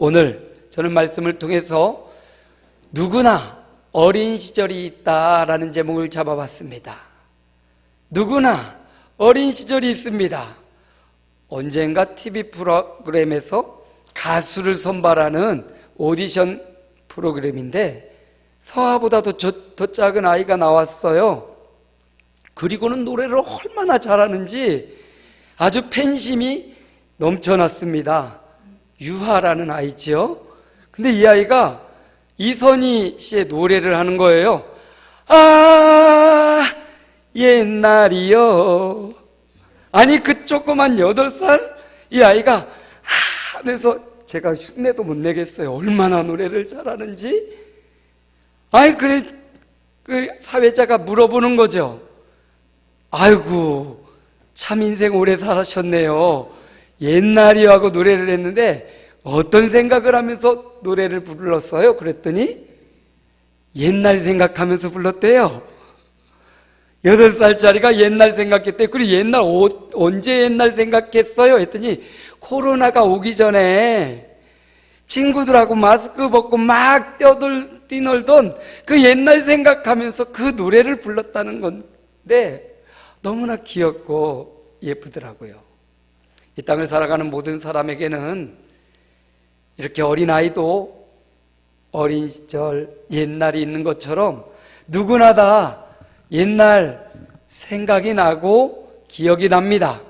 오늘 저는 말씀을 통해서 누구나 어린 시절이 있다라는 제목을 잡아봤습니다. 누구나 어린 시절이 있습니다. 언젠가 TV 프로그램에서 가수를 선발하는 오디션 프로그램인데 서아보다도 더 작은 아이가 나왔어요. 그리고는 노래를 얼마나 잘하는지 아주 팬심이 넘쳐났습니다. 유하라는 아이지요. 근데 이 아이가 이선희 씨의 노래를 하는 거예요. 아, 옛날이요. 아니, 그 조그만 8살 이 아이가 하면서 제가 흉내도 못 내겠어요. 얼마나 노래를 잘하는지. 아이, 그래, 그 사회자가 물어보는 거죠. 아이고, 참 인생 오래 살으셨네요. 옛날이요 하고 노래를 했는데 어떤 생각을 하면서 노래를 불렀어요? 그랬더니 옛날 생각하면서 불렀대요. 8살짜리가 옛날 생각했대요. 그리고 옛날 언제 옛날 생각했어요? 했더니 코로나가 오기 전에 친구들하고 마스크 벗고 막 뛰놀던 그 옛날 생각하면서 그 노래를 불렀다는 건데 너무나 귀엽고 예쁘더라고요. 이 땅을 살아가는 모든 사람에게는 이렇게 어린아이도 어린 시절 옛날이 있는 것처럼 누구나 다 옛날 생각이 나고 기억이 납니다.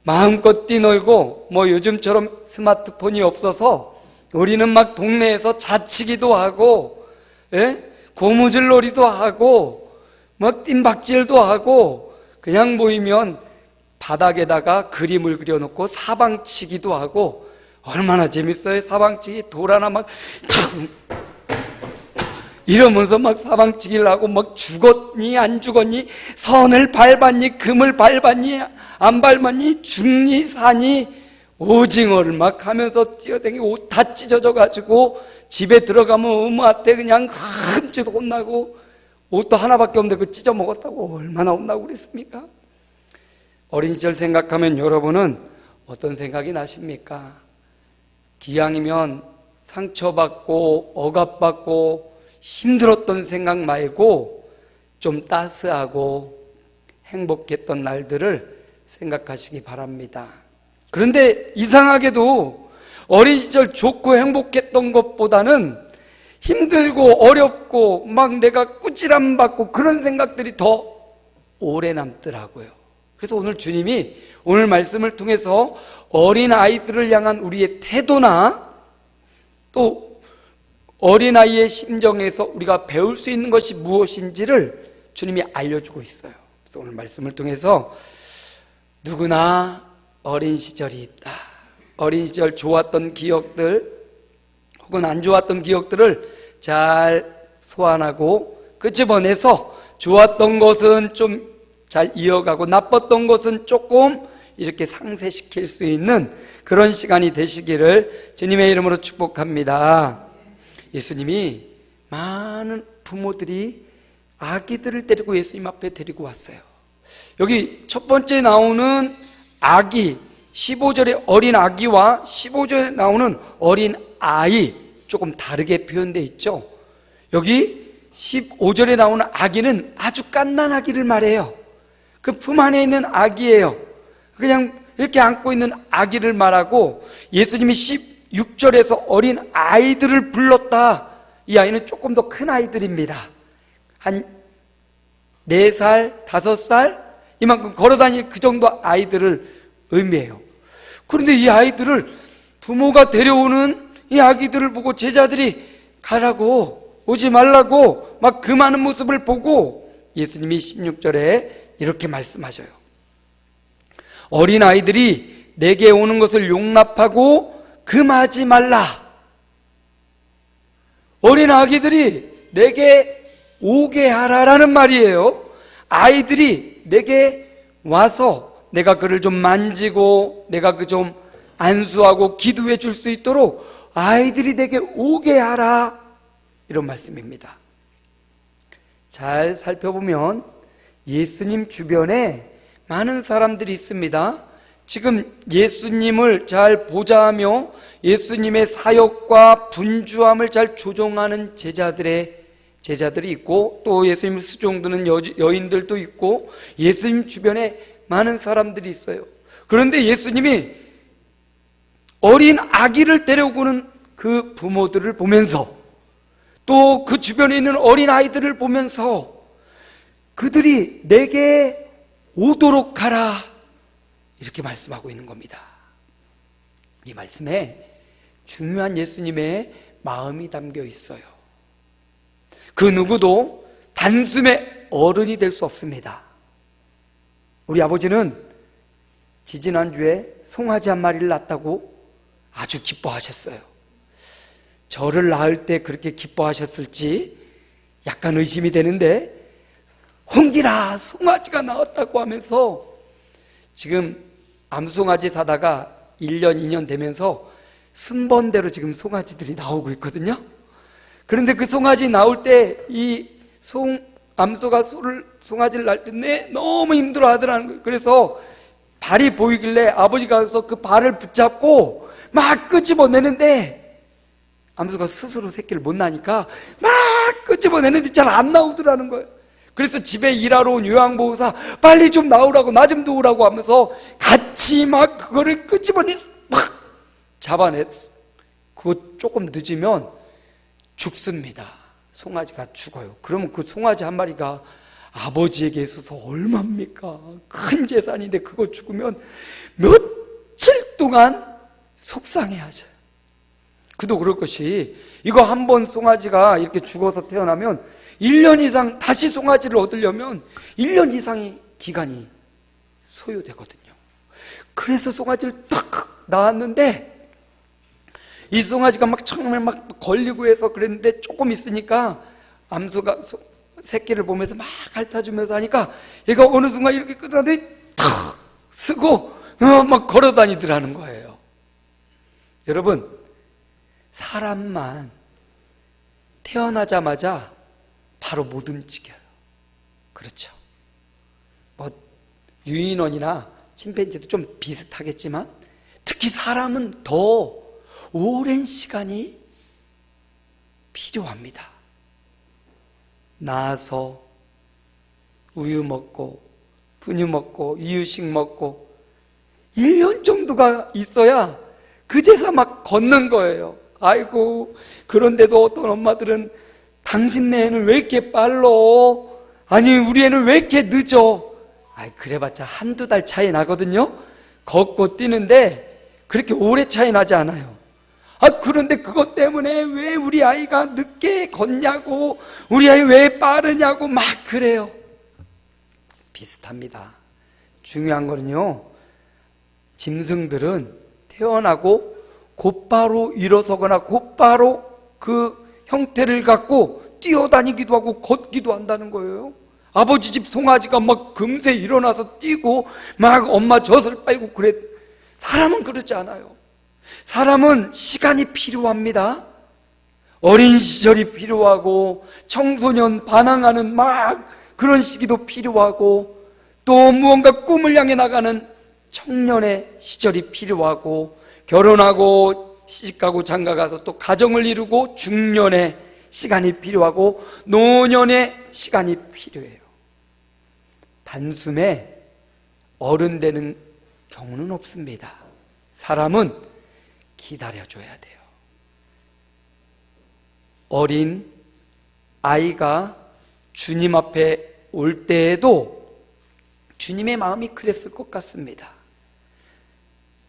마음껏 뛰놀고 요즘처럼 스마트폰이 없어서 우리는 막 동네에서 자치기도 하고 고무줄 놀이도 하고 막 뜀박질도 하고 그냥 모이면 바닥에다가 그림을 그려놓고 사방치기도 하고 얼마나 재밌어요. 사방치기 돌 하나 막 이러면서 막 사방치기를 하고 막 죽었니 안 죽었니, 선을 밟았니 금을 밟았니 안 밟았니, 죽니 사니, 오징어를 막 하면서 뛰어다니고 옷 다 찢어져 가지고 집에 들어가면 엄마한테 그냥 흠칫 혼나고 옷도 하나밖에 없는데 그거 찢어 먹었다고 얼마나 혼나고 그랬습니까? 어린 시절 생각하면 여러분은 어떤 생각이 나십니까? 기왕이면 상처받고 억압받고 힘들었던 생각 말고 좀 따스하고 행복했던 날들을 생각하시기 바랍니다. 그런데 이상하게도 어린 시절 좋고 행복했던 것보다는 힘들고 어렵고 막 내가 꾸지람 받고 그런 생각들이 더 오래 남더라고요. 그래서 오늘 주님이 오늘 말씀을 통해서 어린아이들을 향한 우리의 태도나 또 어린아이의 심정에서 우리가 배울 수 있는 것이 무엇인지를 주님이 알려주고 있어요. 그래서 오늘 말씀을 통해서 누구나 어린 시절이 있다. 어린 시절 좋았던 기억들 혹은 안 좋았던 기억들을 잘 소환하고 끄집어내서 좋았던 것은 좀 잘 이어가고 나빴던 것은 조금 이렇게 상쇄시킬 수 있는 그런 시간이 되시기를 주님의 이름으로 축복합니다. 예수님이 많은 부모들이 아기들을 데리고 예수님 앞에 데리고 왔어요. 여기 첫 번째 나오는 아기 15절의 어린 아기와 15절에 나오는 어린 아이 조금 다르게 표현되어 있죠. 여기 15절에 나오는 아기는 아주 갓난 아기를 말해요. 그 품 안에 있는 아기예요. 그냥 이렇게 안고 있는 아기를 말하고 예수님이 16절에서 어린 아이들을 불렀다. 이 아이는 조금 더 큰 아이들입니다. 한 4살, 5살 이만큼 걸어다닐 그 정도 아이들을 의미해요. 그런데 이 아이들을 부모가 데려오는 이 아기들을 보고 제자들이 가라고 오지 말라고 막 그 많은 모습을 보고 예수님이 16절에 이렇게 말씀하셔요. 어린아이들이 내게 오는 것을 용납하고 금하지 말라. 어린아기들이 내게 오게 하라라는 말이에요. 아이들이 내게 와서 내가 그를 좀 만지고 내가 그 좀 안수하고 기도해 줄 수 있도록 아이들이 내게 오게 하라, 이런 말씀입니다. 잘 살펴보면 예수님 주변에 많은 사람들이 있습니다. 지금 예수님을 잘 보좌하며 예수님의 사역과 분주함을 잘 조종하는 제자들이 있고, 또 예수님 수종드는 여인들도 있고, 예수님 주변에 많은 사람들이 있어요. 그런데 예수님이 어린 아기를 데려오는 그 부모들을 보면서, 또 그 주변에 있는 어린 아이들을 보면서 그들이 내게 오도록 하라, 이렇게 말씀하고 있는 겁니다. 이 말씀에 중요한 예수님의 마음이 담겨 있어요. 그 누구도 단숨에 어른이 될 수 없습니다. 우리 아버지는 지지난주에 송아지 한 마리를 낳았다고 아주 기뻐하셨어요. 저를 낳을 때 그렇게 기뻐하셨을지 약간 의심이 되는데, 홍길아, 송아지가 나왔다고 하면서 지금 암송아지 사다가 1년, 2년 되면서 순번대로 지금 송아지들이 나오고 있거든요. 그런데 그 송아지 나올 때 이 암소가 송아지를 낳을 때 너무 힘들어 하더라는 거예요. 그래서 발이 보이길래 아버지가 가서 그 발을 붙잡고 막 끄집어내는데, 암소가 스스로 새끼를 못 낳으니까 막 끄집어내는데 잘 안 나오더라는 거예요. 그래서 집에 일하러 온 요양보호사 빨리 좀 나오라고, 나 좀 도우라고 하면서 같이 막 그거를 끄집어내서 막 잡아냈어. 그거 조금 늦으면 죽습니다. 송아지가 죽어요. 그러면 그 송아지 한 마리가 아버지에게 있어서 얼마입니까? 큰 재산인데 그거 죽으면 며칠 동안 속상해하셔요. 그도 그럴 것이, 이거 한 번 송아지가 이렇게 죽어서 태어나면 1년 이상 다시 송아지를 얻으려면 1년 이상의 기간이 소요되거든요. 그래서 송아지를 딱 낳았는데, 이 송아지가 막 처음에 막 걸리고 해서 그랬는데, 조금 있으니까 암소가 새끼를 보면서 막 핥아주면서 하니까 얘가 어느 순간 이렇게 끄덕이더니 탁 쓰고 막 걸어 다니더라는 거예요. 여러분, 사람만 태어나자마자 바로 못 움직여요. 그렇죠? 뭐 유인원이나 침팬지도 좀 비슷하겠지만, 특히 사람은 더 오랜 시간이 필요합니다. 나서 우유 먹고 분유 먹고 이유식 먹고 1년 정도가 있어야 그제서 막 걷는 거예요. 아이고, 그런데도 어떤 엄마들은 당신네 애는 왜 이렇게 빨로? 아니, 우리 애는 왜 이렇게 늦어? 아이, 그래봤자 한두 달 차이 나거든요. 걷고 뛰는데 그렇게 오래 차이 나지 않아요. 그런데 그것 때문에 왜 우리 아이가 늦게 걷냐고, 우리 아이 왜 빠르냐고 막 그래요. 비슷합니다. 중요한 거는요, 짐승들은 태어나고 곧바로 일어서거나 곧바로 그 형태를 갖고 뛰어다니기도 하고 걷기도 한다는 거예요. 아버지 집 송아지가 막 금세 일어나서 뛰고 막 엄마 젖을 빨고 그래. 사람은 그렇지 않아요. 사람은 시간이 필요합니다. 어린 시절이 필요하고, 청소년 반항하는 막 그런 시기도 필요하고, 또 무언가 꿈을 향해 나가는 청년의 시절이 필요하고, 결혼하고 시집가고 장가가서 또 가정을 이루고 중년의 시간이 필요하고, 노년의 시간이 필요해요. 단숨에 어른 되는 경우는 없습니다. 사람은 기다려줘야 돼요. 어린 아이가 주님 앞에 올 때에도 주님의 마음이 그랬을 것 같습니다.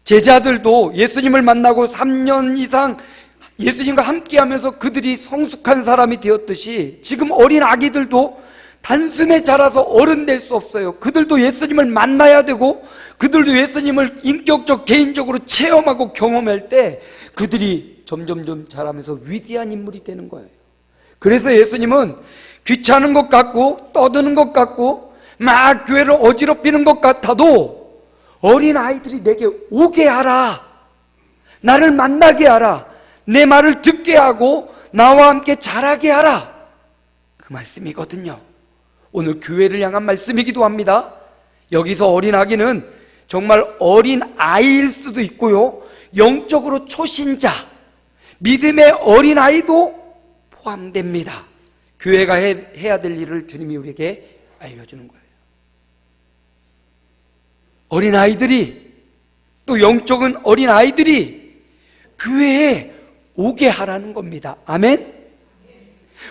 제자들도 예수님을 만나고 3년 이상 예수님과 함께하면서 그들이 성숙한 사람이 되었듯이, 지금 어린 아기들도 단숨에 자라서 어른 될 수 없어요. 그들도 예수님을 만나야 되고, 그들도 예수님을 인격적 개인적으로 체험하고 경험할 때 그들이 점점 자라면서 위대한 인물이 되는 거예요. 그래서 예수님은 귀찮은 것 같고 떠드는 것 같고 막 교회를 어지럽히는 것 같아도, 어린 아이들이 내게 오게 하라, 나를 만나게 하라, 내 말을 듣게 하고 나와 함께 자라게 하라, 그 말씀이거든요. 오늘 교회를 향한 말씀이기도 합니다. 여기서 어린 아기는 정말 어린 아이일 수도 있고요, 영적으로 초신자, 믿음의 어린 아이도 포함됩니다. 교회가 해야 될 일을 주님이 우리에게 알려주는 거예요. 어린 아이들이, 또 영적인 어린 아이들이 교회에 오게 하라는 겁니다. 아멘?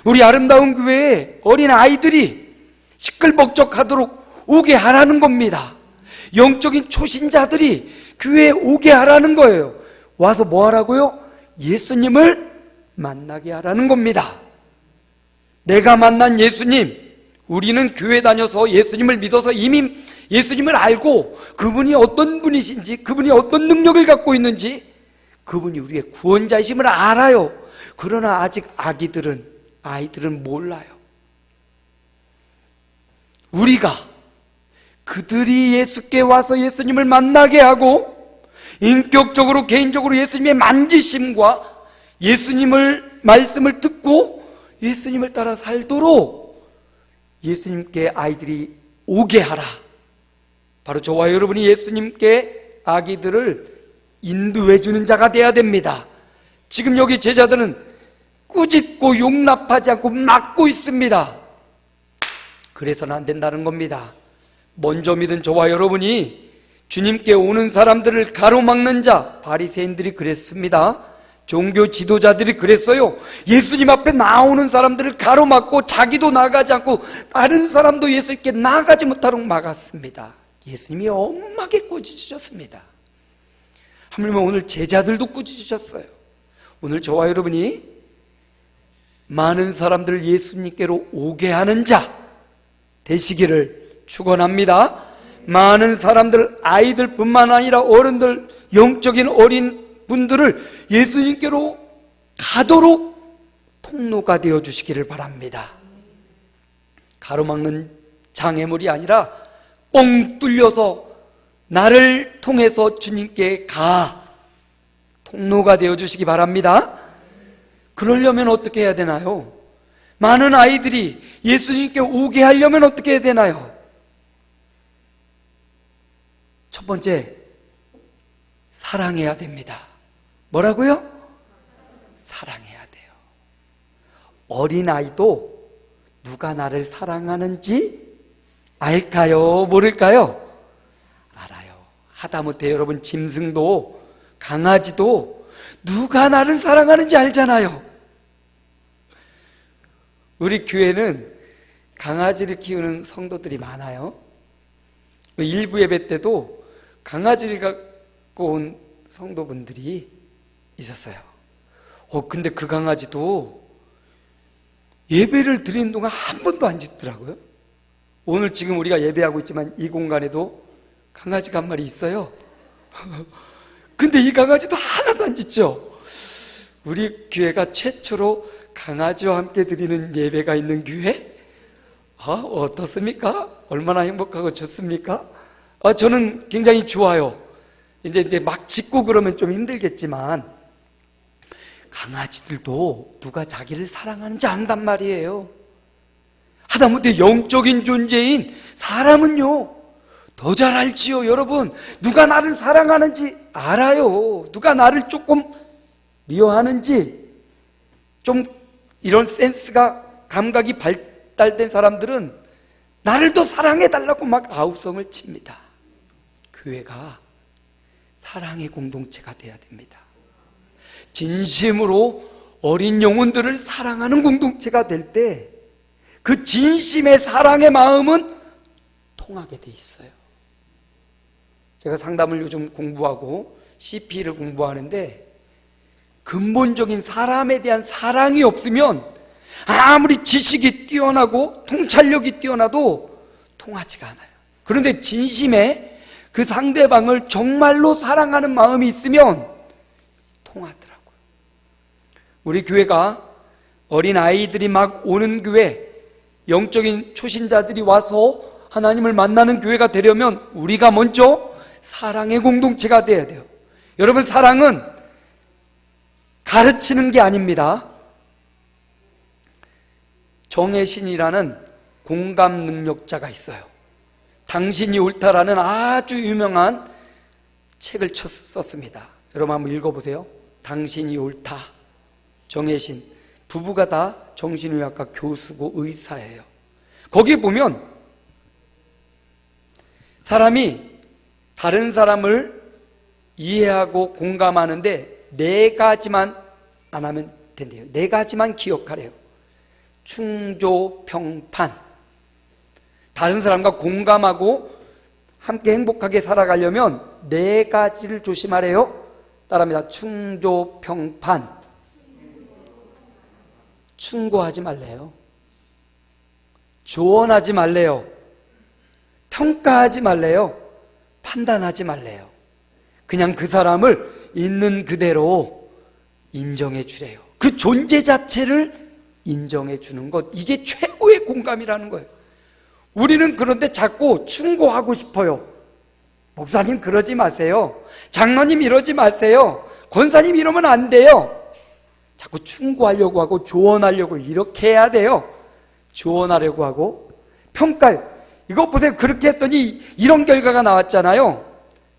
우리 아름다운 교회에 어린 아이들이 시끌벅적하도록 오게 하라는 겁니다. 영적인 초신자들이 교회에 오게 하라는 거예요. 와서 뭐 하라고요? 예수님을 만나게 하라는 겁니다. 내가 만난 예수님, 우리는 교회 다녀서 예수님을 믿어서 이미 예수님을 알고 그분이 어떤 분이신지, 그분이 어떤 능력을 갖고 있는지, 그분이 우리의 구원자이심을 알아요. 그러나 아직 아이들은 몰라요. 우리가 그들이 예수께 와서 예수님을 만나게 하고 인격적으로 개인적으로 예수님의 만지심과 예수님을 말씀을 듣고 예수님을 따라 살도록 예수님께 아이들이 오게 하라. 바로 저와 여러분이 예수님께 아기들을 인도해 주는 자가 되어야 됩니다. 지금 여기 제자들은 꾸짖고 용납하지 않고 막고 있습니다. 그래서는 안 된다는 겁니다. 먼저 믿은 저와 여러분이 주님께 오는 사람들을 가로막는 자, 바리새인들이 그랬습니다. 종교 지도자들이 그랬어요. 예수님 앞에 나오는 사람들을 가로막고 자기도 나가지 않고 다른 사람도 예수님께 나가지 못하도록 막았습니다. 예수님이 엄하게 꾸짖으셨습니다. 하물며 오늘 제자들도 꾸짖으셨어요. 오늘 저와 여러분이 많은 사람들을 예수님께로 오게 하는 자 되시기를 축원합니다. 많은 사람들, 아이들뿐만 아니라 어른들, 영적인 어린 분들을 예수님께로 가도록 통로가 되어 주시기를 바랍니다. 가로막는 장애물이 아니라 뻥 뚫려서 나를 통해서 주님께 통로가 되어 주시기 바랍니다. 그러려면 어떻게 해야 되나요? 많은 아이들이 예수님께 오게 하려면 어떻게 해야 되나요? 첫 번째, 사랑해야 됩니다. 뭐라고요? 사랑해야 돼요. 어린아이도 누가 나를 사랑하는지 알까요? 모를까요? 알아요. 하다못해 여러분 짐승도, 강아지도 누가 나를 사랑하는지 알잖아요. 우리 교회는 강아지를 키우는 성도들이 많아요. 일부 예배 때도 강아지를 갖고 온 성도분들이 있었어요. 근데 그 강아지도 예배를 드리는 동안 한 번도 안 짖더라고요. 오늘 지금 우리가 예배하고 있지만 이 공간에도 강아지가 한 마리 있어요. 근데 이 강아지도 하나도 안 짖죠. 우리 교회가 최초로 강아지와 함께 드리는 예배가 있는 교회? 어떻습니까? 얼마나 행복하고 좋습니까? 저는 굉장히 좋아요. 이제 막 짖고 그러면 좀 힘들겠지만 강아지들도 누가 자기를 사랑하는지 안단 말이에요. 하다못해 영적인 존재인 사람은요 더 잘 알지요. 여러분, 누가 나를 사랑하는지 알아요. 누가 나를 조금 미워하는지, 좀 이런 센스가, 감각이 발달된 사람들은 나를 더 사랑해달라고 막 아우성을 칩니다. 교회가 사랑의 공동체가 돼야 됩니다. 진심으로 어린 영혼들을 사랑하는 공동체가 될 때 그 진심의 사랑의 마음은 통하게 돼 있어요. 제가 상담을 요즘 공부하고 CP를 공부하는데 근본적인 사람에 대한 사랑이 없으면 아무리 지식이 뛰어나고 통찰력이 뛰어나도 통하지가 않아요. 그런데 진심에 그 상대방을 정말로 사랑하는 마음이 있으면 통하더라고요. 우리 교회가 어린 아이들이 막 오는 교회, 영적인 초신자들이 와서 하나님을 만나는 교회가 되려면 우리가 먼저 사랑의 공동체가 돼야 돼요. 여러분, 사랑은 가르치는 게 아닙니다. 정혜신이라는 공감 능력자가 있어요. 당신이 옳다라는 아주 유명한 책을 썼습니다. 여러분 한번 읽어보세요. 당신이 옳다. 정혜신. 부부가 다 정신의학과 교수고 의사예요. 거기 보면 사람이 다른 사람을 이해하고 공감하는데 4가지만 안 하면 된대요. 4가지만 기억하래요. 충조평판. 다른 사람과 공감하고 함께 행복하게 살아가려면 4가지를 조심하래요. 따라합니다. 충조평판. 충고하지 말래요. 조언하지 말래요. 평가하지 말래요. 판단하지 말래요. 그냥 그 사람을 있는 그대로 인정해 주래요. 그 존재 자체를 인정해 주는 것, 이게 최고의 공감이라는 거예요. 우리는 그런데 자꾸 충고하고 싶어요. 목사님 그러지 마세요. 장로님 이러지 마세요. 권사님 이러면 안 돼요. 자꾸 충고하려고 하고 조언하려고 이렇게 해야 돼요. 조언하려고 하고 평가. 이거 보세요. 그렇게 했더니 이런 결과가 나왔잖아요.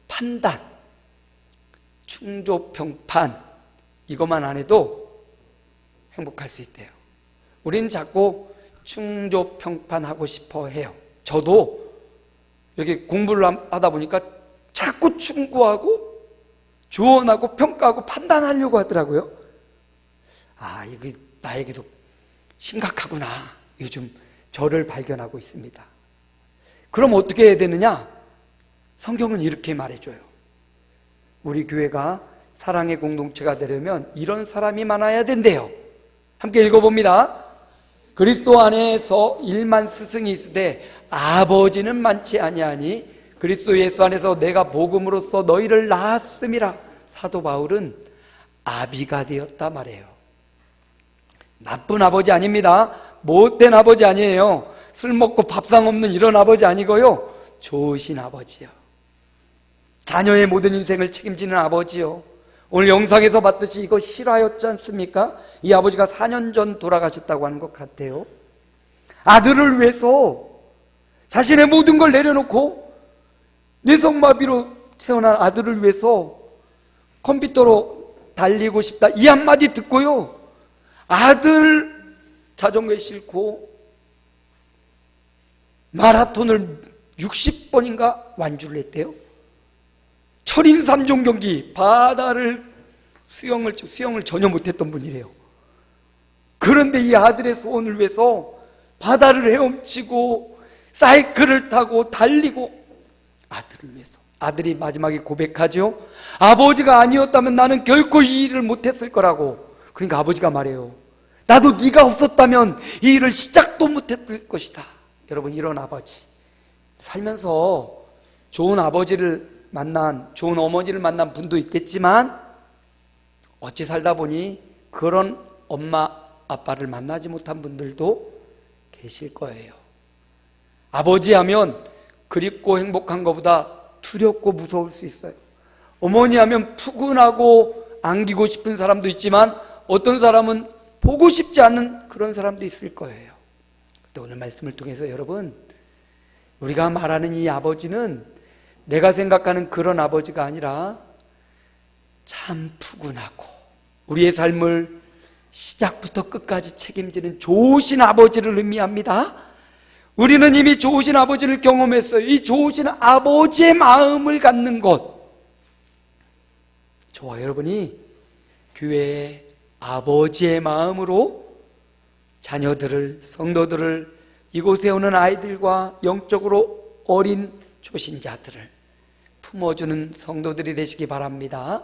판단, 충조평판, 이것만 안 해도 행복할 수 있대요. 우리는 자꾸 충조평판하고 싶어 해요. 저도 이렇게 공부를 하다 보니까 자꾸 충고하고 조언하고 평가하고 판단하려고 하더라고요. 아, 이게 나에게도 심각하구나. 요즘 저를 발견하고 있습니다. 그럼 어떻게 해야 되느냐? 성경은 이렇게 말해줘요. 우리 교회가 사랑의 공동체가 되려면 이런 사람이 많아야 된대요. 함께 읽어봅니다. 그리스도 안에서 1만 스승이 있으되 아버지는 많지 아니하니 그리스도 예수 안에서 내가 복음으로써 너희를 낳았음이라. 사도 바울은 아비가 되었다 말해요. 나쁜 아버지 아닙니다. 못된 아버지 아니에요. 술 먹고 밥상 없는 이런 아버지 아니고요. 좋으신 아버지요. 자녀의 모든 인생을 책임지는 아버지요. 오늘 영상에서 봤듯이 이거 실화였지 않습니까? 이 아버지가 4년 전 돌아가셨다고 하는 것 같아요. 아들을 위해서 자신의 모든 걸 내려놓고 뇌성마비로 태어난 아들을 위해서 컴퓨터로 달리고 싶다, 이 한마디 듣고요, 아들 자전거에 싣고 마라톤을 60번인가 완주를 했대요. 철인 3종 경기, 바다를 수영을 전혀 못했던 분이래요. 그런데 이 아들의 소원을 위해서 바다를 헤엄치고 사이클을 타고 달리고, 아들을 위해서. 아들이 마지막에 고백하죠. 아버지가 아니었다면 나는 결코 이 일을 못했을 거라고. 그러니까 아버지가 말해요. 나도 네가 없었다면 이 일을 시작도 못했을 것이다. 여러분, 이런 아버지, 살면서 좋은 아버지를 만난, 좋은 어머니를 만난 분도 있겠지만 어찌 살다 보니 그런 엄마 아빠를 만나지 못한 분들도 계실 거예요. 아버지 하면 그립고 행복한 것보다 두렵고 무서울 수 있어요. 어머니 하면 푸근하고 안기고 싶은 사람도 있지만 어떤 사람은 보고 싶지 않은 그런 사람도 있을 거예요. 또 오늘 말씀을 통해서 여러분, 우리가 말하는 이 아버지는 내가 생각하는 그런 아버지가 아니라 참 푸근하고 우리의 삶을 시작부터 끝까지 책임지는 좋으신 아버지를 의미합니다. 우리는 이미 좋으신 아버지를 경험했어요. 이 좋으신 아버지의 마음을 갖는 것, 저와 여러분이 교회의 아버지의 마음으로 자녀들을, 성도들을, 이곳에 오는 아이들과 영적으로 어린 초신자들을 품어주는 성도들이 되시기 바랍니다.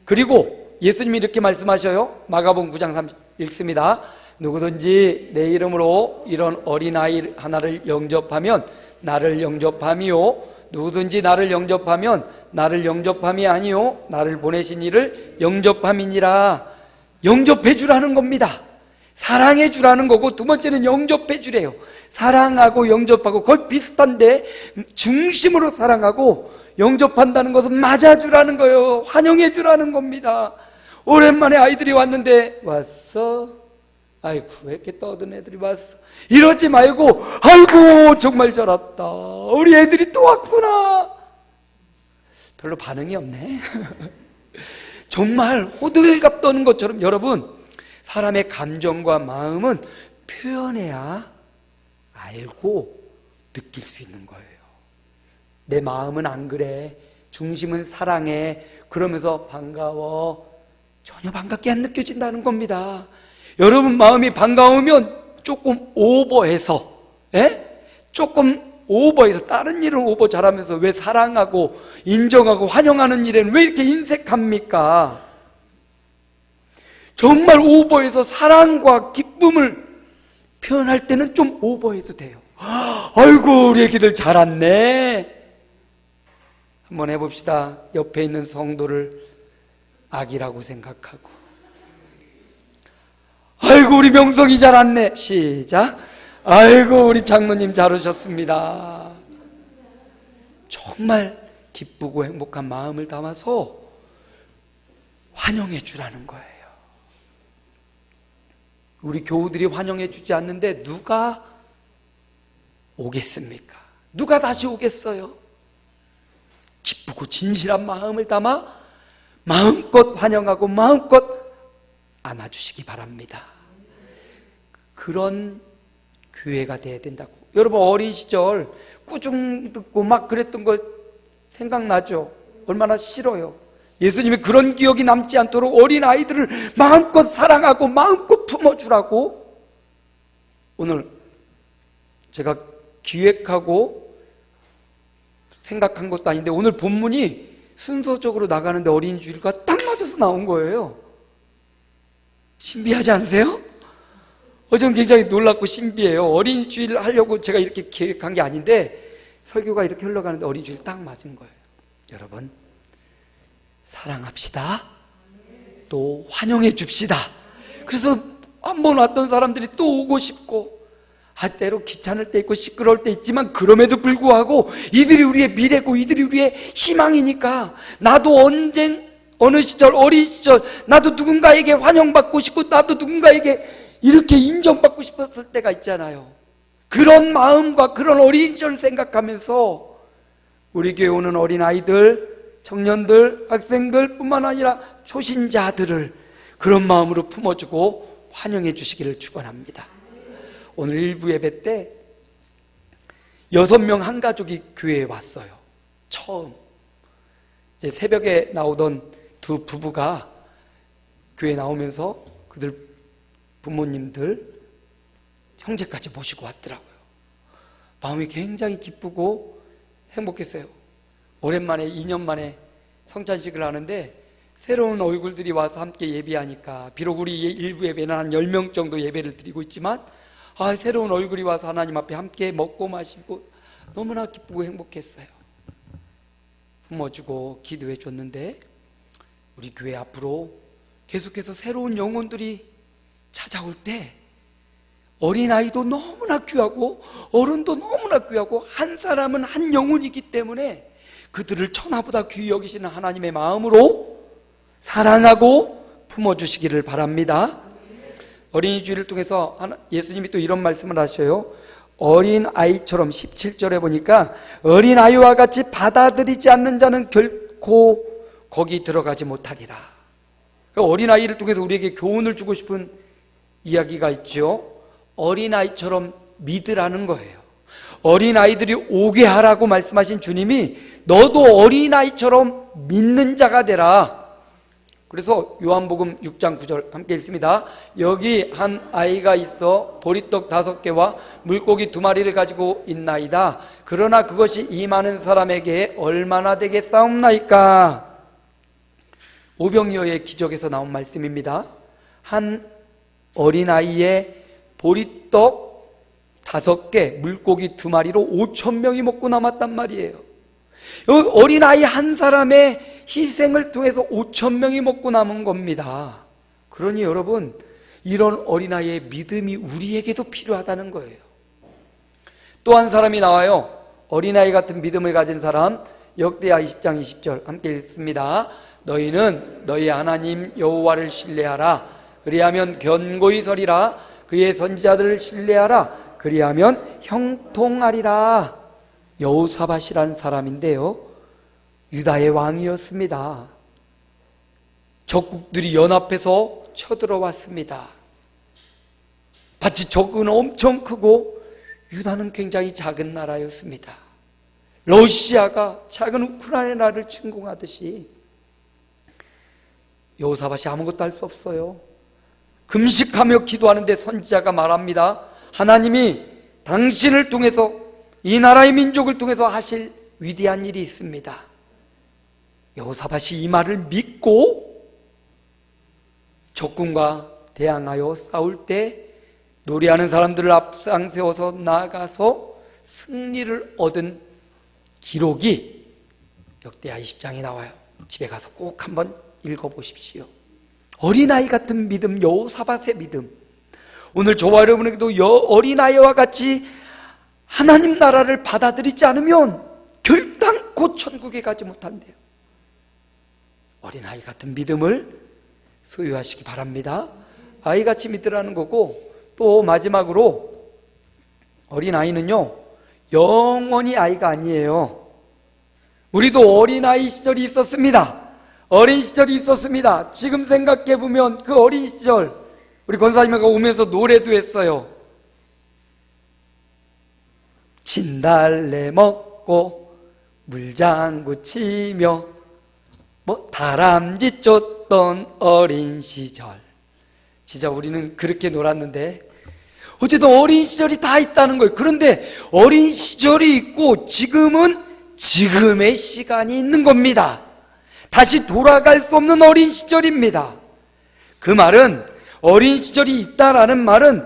그리고 예수님이 이렇게 말씀하셔요. 마가복음 9장 3 읽습니다. 누구든지 내 이름으로 이런 어린아이 하나를 영접하면 나를 영접함이요, 누구든지 나를 영접하면 나를 영접함이 아니요 나를 보내신 이를 영접함이니라. 영접해 주라는 겁니다. 사랑해 주라는 거고, 두 번째는 영접해 주래요. 사랑하고 영접하고 거의 비슷한데 중심으로 사랑하고 영접한다는 것은 맞아주라는 거예요. 환영해 주라는 겁니다. 오랜만에 아이들이 왔는데 왔어? 아이고 왜 이렇게 떠든 애들이 왔어, 이러지 말고 아이고 정말 잘 왔다, 우리 애들이 또 왔구나. 별로 반응이 없네. 정말 호들갑 떠는 것처럼 여러분, 사람의 감정과 마음은 표현해야 알고 느낄 수 있는 거예요. 내 마음은 안 그래, 중심은 사랑해, 그러면서 반가워, 전혀 반갑게 안 느껴진다는 겁니다. 여러분 마음이 반가우면 조금 오버해서, 조금 오버해서, 다른 일은 오버 잘하면서 왜 사랑하고 인정하고 환영하는 일에는 왜 이렇게 인색합니까? 정말 오버해서 사랑과 기쁨을 표현할 때는 좀 오버해도 돼요. 아이고 우리 애기들 잘 왔네. 한번 해봅시다. 옆에 있는 성도를 아기라고 생각하고, 아이고 우리 명성이 잘 왔네. 시작. 아이고 우리 장로님 잘 오셨습니다. 정말 기쁘고 행복한 마음을 담아서 환영해 주라는 거예요. 우리 교우들이 환영해 주지 않는데 누가 오겠습니까? 누가 다시 오겠어요? 기쁘고 진실한 마음을 담아 마음껏 환영하고 마음껏 안아주시기 바랍니다. 그런 교회가 돼야 된다고. 여러분 어린 시절 꾸중 듣고 막 그랬던 걸 생각나죠? 얼마나 싫어요. 예수님이 그런 기억이 남지 않도록 어린 아이들을 마음껏 사랑하고 마음껏 품어주라고. 오늘 제가 기획하고 생각한 것도 아닌데 오늘 본문이 순서적으로 나가는데 어린이 주일과 딱 맞아서 나온 거예요. 신비하지 않으세요? 저는 굉장히 놀랍고 신비해요. 어린이 주일 하려고 제가 이렇게 계획한 게 아닌데 설교가 이렇게 흘러가는데 어린이 주일 딱 맞은 거예요. 여러분 사랑합시다. 또 환영해 줍시다. 그래서 한번 왔던 사람들이 또 오고 싶고, 때로 귀찮을 때 있고 시끄러울 때 있지만 그럼에도 불구하고 이들이 우리의 미래고 이들이 우리의 희망이니까, 나도 언젠 어느 시절 어린 시절 나도 누군가에게 환영받고 싶고 나도 누군가에게 이렇게 인정받고 싶었을 때가 있잖아요. 그런 마음과 그런 어린 시절을 생각하면서 우리 교회 오는 어린아이들, 청년들, 학생들 뿐만 아니라 초신자들을 그런 마음으로 품어주고 환영해 주시기를 축원합니다. 오늘 일부 예배 때 6명 한 가족이 교회에 왔어요. 처음 이제 새벽에 나오던 두 부부가 교회에 나오면서 그들 부모님들, 형제까지 모시고 왔더라고요. 마음이 굉장히 기쁘고 행복했어요. 오랜만에 2년 만에 성찬식을 하는데 새로운 얼굴들이 와서 함께 예배하니까, 비록 우리 일부 예배는 한 10명 정도 예배를 드리고 있지만 새로운 얼굴이 와서 하나님 앞에 함께 먹고 마시고 너무나 기쁘고 행복했어요. 품어주고 기도해 줬는데 우리 교회 앞으로 계속해서 새로운 영혼들이 찾아올 때 어린아이도 너무나 귀하고 어른도 너무나 귀하고 한 사람은 한 영혼이기 때문에 그들을 천하보다 귀히 여기시는 하나님의 마음으로 사랑하고 품어주시기를 바랍니다. 어린이 주일을 통해서 예수님이 또 이런 말씀을 하셔요. 어린아이처럼 17절에 보니까 어린아이와 같이 받아들이지 않는 자는 결코 거기 들어가지 못하리라. 어린아이를 통해서 우리에게 교훈을 주고 싶은 이야기가 있죠. 어린아이처럼 믿으라는 거예요. 어린아이들이 오게 하라고 말씀하신 주님이 너도 어린아이처럼 믿는 자가 되라. 그래서 요한복음 6장 9절 함께 읽습니다. 여기 한 아이가 있어 보리떡 5개와 물고기 2마리를 가지고 있나이다. 그러나 그것이 이 많은 사람에게 얼마나 되겠사옵나이까. 오병이어의 기적에서 나온 말씀입니다. 한 어린아이의 보리떡 5개, 물고기 2마리로 5,000명이 먹고 남았단 말이에요. 어린아이 한 사람의 희생을 통해서 5,000명이 먹고 남은 겁니다. 그러니 여러분, 이런 어린아이의 믿음이 우리에게도 필요하다는 거예요. 또 한 사람이 나와요. 어린아이 같은 믿음을 가진 사람, 역대하 20장 20절 함께 읽습니다. 너희는 너희 하나님 여호와를 신뢰하라. 그리하면 견고히 서리라. 그의 선지자들을 신뢰하라. 그리하면 형통하리라. 여호사밧이라는 사람인데요, 유다의 왕이었습니다. 적국들이 연합해서 쳐들어왔습니다. 마치 적은 엄청 크고 유다는 굉장히 작은 나라였습니다. 러시아가 작은 우크라이나를 침공하듯이 여호사밧이 아무것도 할 수 없어요. 금식하며 기도하는데 선지자가 말합니다. 하나님이 당신을 통해서, 이 나라의 민족을 통해서 하실 위대한 일이 있습니다. 여호사밧이 이 말을 믿고 적군과 대항하여 싸울 때 노래하는 사람들을 앞장 세워서 나가서 승리를 얻은 기록이 역대하 20장에 나와요. 집에 가서 꼭 한번 읽어보십시오. 어린아이 같은 믿음, 여호사밧의 믿음. 오늘 저와 여러분에게도 어린아이와 같이 하나님 나라를 받아들이지 않으면 결단코 천국에 가지 못한대요. 어린아이 같은 믿음을 소유하시기 바랍니다. 아이같이 믿으라는 거고, 또 마지막으로 어린아이는요 영원히 아이가 아니에요. 우리도 어린아이 시절이 있었습니다. 어린 시절이 있었습니다. 지금 생각해보면 그 어린 시절, 우리 권사님과 오면서 노래도 했어요. 진달래 먹고 물장구 치며 다람쥐 쫓던 어린 시절. 진짜 우리는 그렇게 놀았는데, 어쨌든 어린 시절이 다 있다는 거예요. 그런데 어린 시절이 있고 지금은 지금의 시간이 있는 겁니다. 다시 돌아갈 수 없는 어린 시절입니다. 그 말은, 어린 시절이 있다라는 말은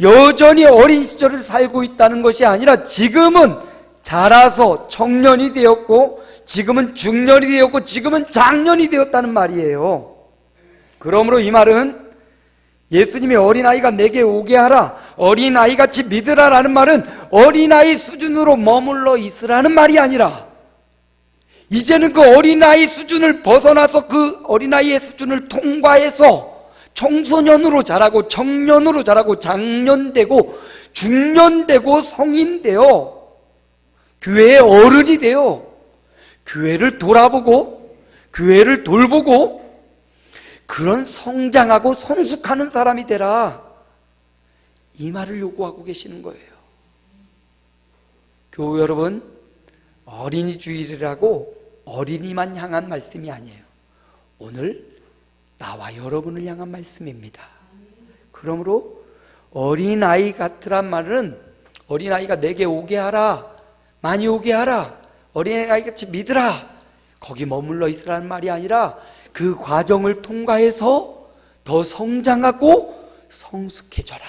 여전히 어린 시절을 살고 있다는 것이 아니라 지금은 자라서 청년이 되었고, 지금은 중년이 되었고, 지금은 장년이 되었다는 말이에요. 그러므로 이 말은 예수님이 어린아이가 내게 오게 하라, 어린아이같이 믿으라라는 말은 어린아이 수준으로 머물러 있으라는 말이 아니라, 이제는 그 어린아이 수준을 벗어나서 그 어린아이의 수준을 통과해서 청소년으로 자라고, 청년으로 자라고, 장년되고, 중년되고, 성인되어 교회의 어른이 되어 교회를 돌아보고 교회를 돌보고 그런 성장하고 성숙하는 사람이 되라, 이 말을 요구하고 계시는 거예요. 교우 여러분, 어린이 주일이라고 어린이만 향한 말씀이 아니에요. 오늘 나와 여러분을 향한 말씀입니다. 그러므로 어린아이 같으란 말은 어린아이가 내게 오게 하라, 많이 오게 하라, 어린아이같이 믿으라, 거기 머물러 있으라는 말이 아니라 그 과정을 통과해서 더 성장하고 성숙해져라.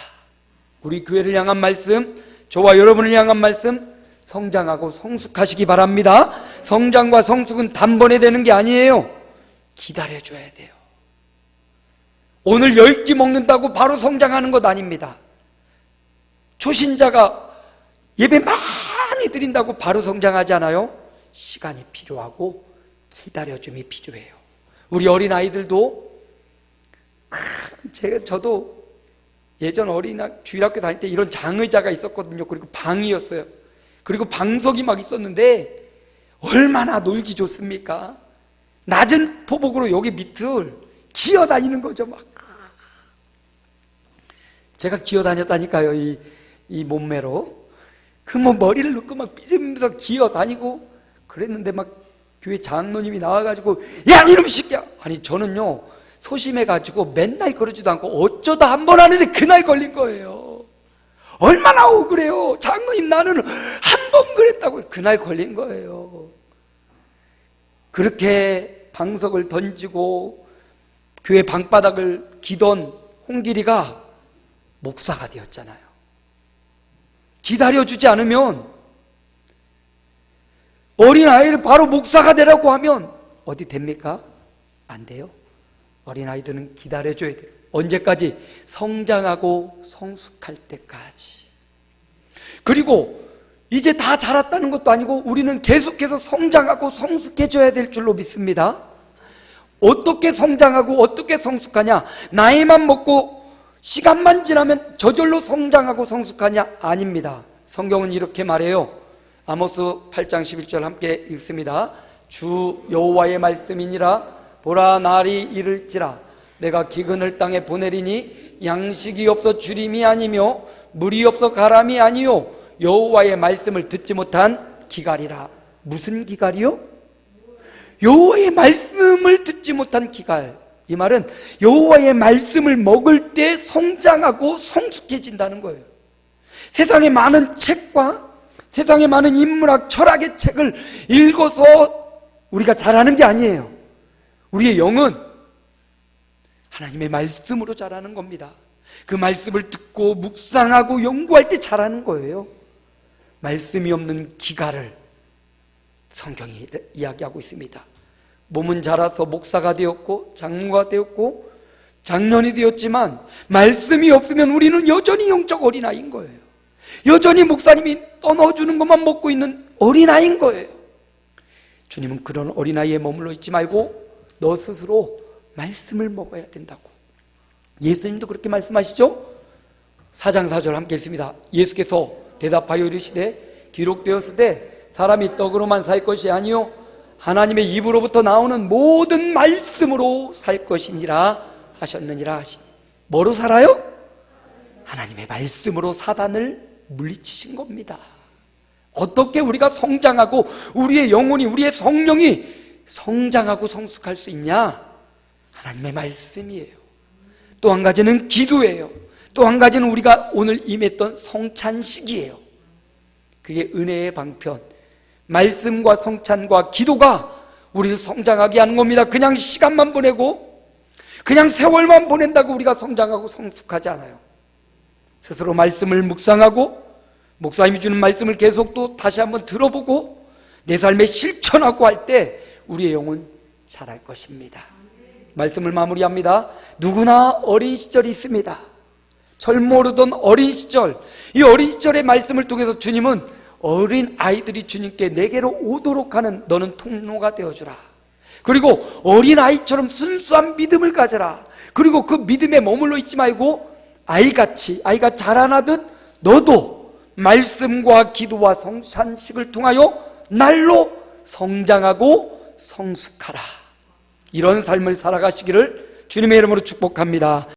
우리 교회를 향한 말씀, 저와 여러분을 향한 말씀, 성장하고 성숙하시기 바랍니다. 성장과 성숙은 단번에 되는 게 아니에요. 기다려줘야 돼요. 오늘 10끼 먹는다고 바로 성장하는 것 아닙니다. 초신자가 예배 많이 드린다고 바로 성장하지 않아요. 시간이 필요하고 기다려줌이 필요해요. 우리 어린아이들도, 저도 예전 주일학교 다닐 때 이런 장의자가 있었거든요. 그리고 방이었어요. 그리고 방석이 막 있었는데 얼마나 놀기 좋습니까? 낮은 포복으로 여기 밑을 기어다니는 거죠. 막 제가 기어다녔다니까요, 이 몸매로. 머리를 넣고 막 삐지면서 기어다니고 그랬는데, 막 교회 장로님이 나와가지고 야 이놈 새끼야, 아니 저는요 소심해가지고 맨날 그러지도 않고 어쩌다 한 번 하는데 그날 걸린 거예요. 얼마나 억울해요. 장로님, 나는 한 번 그랬다고. 그날 걸린 거예요. 그렇게 방석을 던지고 교회 방바닥을 기던 홍길이가 목사가 되었잖아요. 기다려주지 않으면, 어린아이를 바로 목사가 되라고 하면 어디 됩니까? 안 돼요. 어린아이들은 기다려줘야 돼요. 언제까지? 성장하고 성숙할 때까지. 그리고 이제 다 자랐다는 것도 아니고 우리는 계속해서 성장하고 성숙해져야 될 줄로 믿습니다. 어떻게 성장하고 어떻게 성숙하냐? 나이만 먹고 시간만 지나면 저절로 성장하고 성숙하냐? 아닙니다. 성경은 이렇게 말해요. 아모스 8장 11절 함께 읽습니다. 주 여호와의 말씀이니라. 보라, 날이 이를지라. 내가 기근을 땅에 보내리니 양식이 없어 주림이 아니며 물이 없어 가람이 아니요 여호와의 말씀을 듣지 못한 기갈이라. 무슨 기갈이요? 여호와의 말씀을 듣지 못한 기갈. 이 말은 여호와의 말씀을 먹을 때 성장하고 성숙해진다는 거예요. 세상에 많은 책과 세상에 많은 인문학, 철학의 책을 읽어서 우리가 자라는 게 아니에요. 우리의 영은 하나님의 말씀으로 자라는 겁니다. 그 말씀을 듣고 묵상하고 연구할 때 자라는 거예요. 말씀이 없는 기갈을 성경이 이야기하고 있습니다. 몸은 자라서 목사가 되었고 장로가 되었고 장년이 되었지만 말씀이 없으면 우리는 여전히 영적 어린아이인 거예요. 여전히 목사님이 떠넣어주는 것만 먹고 있는 어린아이인 거예요. 주님은 그런 어린아이에 머물러 있지 말고 너 스스로 말씀을 먹어야 된다고. 예수님도 그렇게 말씀하시죠? 4장 4절 함께 읽습니다. 예수께서 대답하여 이르시되 기록되었으되 사람이 떡으로만 살 것이 아니요 하나님의 입으로부터 나오는 모든 말씀으로 살 것이니라 하셨느니라 하시니. 뭐로 살아요? 하나님의 말씀으로 사단을 물리치신 겁니다. 어떻게 우리가 성장하고 우리의 영혼이, 우리의 성령이 성장하고 성숙할 수 있냐? 하나님의 말씀이에요. 또 한 가지는 기도예요. 또 한 가지는 우리가 오늘 임했던 성찬식이에요. 그게 은혜의 방편. 말씀과 성찬과 기도가 우리를 성장하게 하는 겁니다. 그냥 시간만 보내고 그냥 세월만 보낸다고 우리가 성장하고 성숙하지 않아요. 스스로 말씀을 묵상하고 목사님이 주는 말씀을 계속 또 다시 한번 들어보고 내 삶에 실천하고 할 때 우리의 영혼 자랄 것입니다. 말씀을 마무리합니다. 누구나 어린 시절이 있습니다. 젊어오르던 어린 시절, 이 어린 시절의 말씀을 통해서 주님은 어린 아이들이 주님께 내게로 오도록 하는 너는 통로가 되어주라. 그리고 어린 아이처럼 순수한 믿음을 가져라. 그리고 그 믿음에 머물러 있지 말고 아이같이, 아이가 자라나듯 너도 말씀과 기도와 성찬식을 통하여 날로 성장하고 성숙하라. 이런 삶을 살아가시기를 주님의 이름으로 축복합니다.